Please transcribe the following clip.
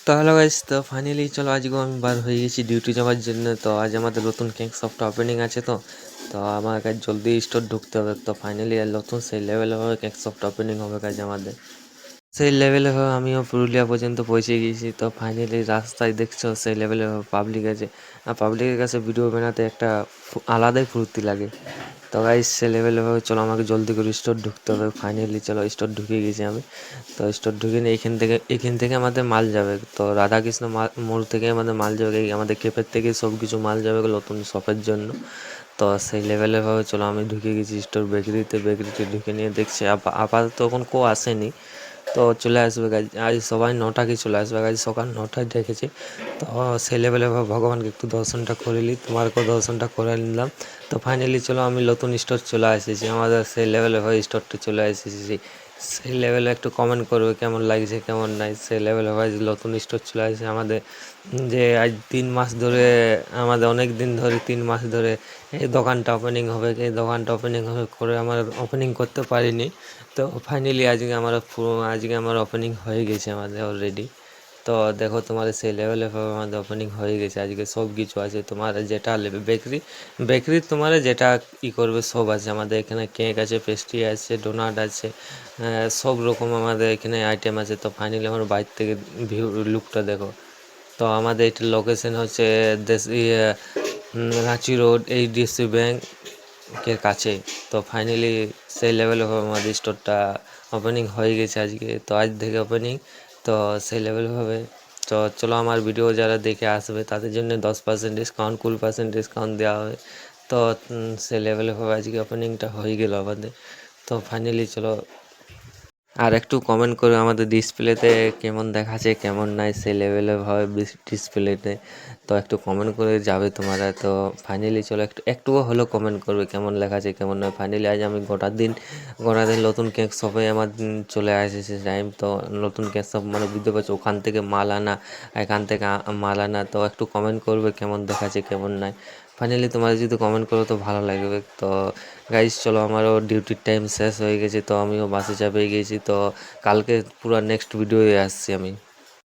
তো hello guys, তো finally চলো আজকেও আমি বার হয়ে গেছি ডিউটি যাওয়ার জন্য। তো আজ আমাদের নতুন কেক শপটা ওপেনিং আছে। তো আমার কাছে জলদি স্টোর ঢুকতে হবে। তো ফাইনালি নতুন সেই লেভেলে হবে কেক শপটা ওপেনিং হবে কাজ আমাদের সেই লেভেলে হবে। আমিও পুরুলিয়া পর্যন্ত পৌঁছে গিয়েছি। তো ফাইনালি রাস্তায় দেখছো সেই লেভেলে পাবলিক আছে, আর পাবলিকের কাছে ভিডিও বানাতে একটা আলাদাই ফুর্তি লাগে। তো গাইস সে লেভেলে হবে, চলো আমাকে জলদি করে স্টোর ঢুকতে হবে। ফাইনালি চলো স্টোর ঢুকে গেছি আমি। তো স্টোর ঢুকে নিয়ে এখান থেকে আমাদের মাল যাবে। তো রাধাকৃষ্ণ মোড় থেকে আমাদের মাল যাবে, আমাদের কেপের থেকে সব কিছু মাল যাবে নতুন শপের জন্য। তো সেই লেভেলে ভাবে চলো আমি ঢুকে গেছি স্টোর বেকরিতে ঢুকে নিয়ে দেখছি আপাতত তখন কেউ আসেনি। তো চলে আসবে গাছ আজ সবাই 9টা চলে আসবে গাছ, সকাল 9টায় দেখেছি। তো সেই লেভেলে ভগবানকে একটু দর্শনটা করে নিই, তোমারকেও দর্শনটা করে নিলাম। তো ফাইনালি চলো আমি নতুন স্টোর চলে এসেছি, আমাদের সেই লেভেলে হয় স্টোরটা চলে এসেছি। সেই লেভেলে একটু কমেন্ট করবে কেমন লাগছে কেমন নাই। সেই লেভেলে হয় নতুন স্টোর চলে আসে আমাদের, যে আজ 3 মাস ধরে, আমাদের অনেক দিন ধরে 3 মাস ধরে এই দোকানটা ওপেনিং হবে করে আমার ওপেনিং করতে পারিনি। তো ফাইনালি আজকে আমার ওপেনিং হয়ে গেছে আমাদের অলরেডি। তো দেখো তোমাদের সেই লেভেলে আমাদের ওপেনিং হয়ে গেছে, আজকে সব কিছু আছে তোমার যেটা নেবে বেকরি তোমার যেটা করবে সব আছে আমাদের এখানে। কেক আছে, পেস্ট্রি আছে, ডোনাট আছে, সব রকম আমাদের এখানে আইটেম আছে। তো ফাইনালি আমার বাইরে থেকে ভিউ লুকটা দেখো। তো আমাদের এটার লোকেশন হচ্ছে রাঁচি রোড এইচডিএফসি ব্যাংকের কাছে। তো ফাইনালি সেই লেভেলে আমাদের স্টোরটা ওপেনিং হয়ে গেছে আজকে। তো আজ থেকে ওপেনিং, তো সেই লেভেল হবে। তো চলো আমার ভিডিও যারা দেখে আসবে তাদের জন্য 10% ডিসকাউন্ট, 20% ডিসকাউন্ট দেওয়া হবে। তো সেই লেভেলে হবে আজকে ওপেনিংটা হয়ে গেল আমাদের। তো ফাইনালি চলো আর একটু কমেন্ট করে আমাদের ডিসপ্লেতে কেমন দেখাচ্ছে কেমন নাই সেই লেভেলে ভাবে ডিসপ্লেতে। তো একটু কমেন্ট করে যাবে তোমরা। তো ফাইনালি চলো একটুও হলেও কমেন্ট করবে কেমন লেখাচ্ছে কেমন নয়। ফাইনালি আজ আমি গোটা দিন নতুন কেক শপে আমার চলে আসেছে টাইম। তো নতুন কেক শপ মানে বুঝতে পারছো, ওখান থেকে মাল আনা, এখান থেকে মাল আনা। তো একটু কমেন্ট করবে কেমন দেখাচ্ছে কেমন নাই। ফাইনালি তোমরা যদি কমেন্ট করো তো ভালো লাগবে। তো গাইজ চলো আমারও ডিউটির টাইম শেষ হয়ে গেছে, তো আমিও বাসে চাপে গিয়েছি। তো কালকে পুরো নেক্সট ভিডিওয়ে আসছি আমি।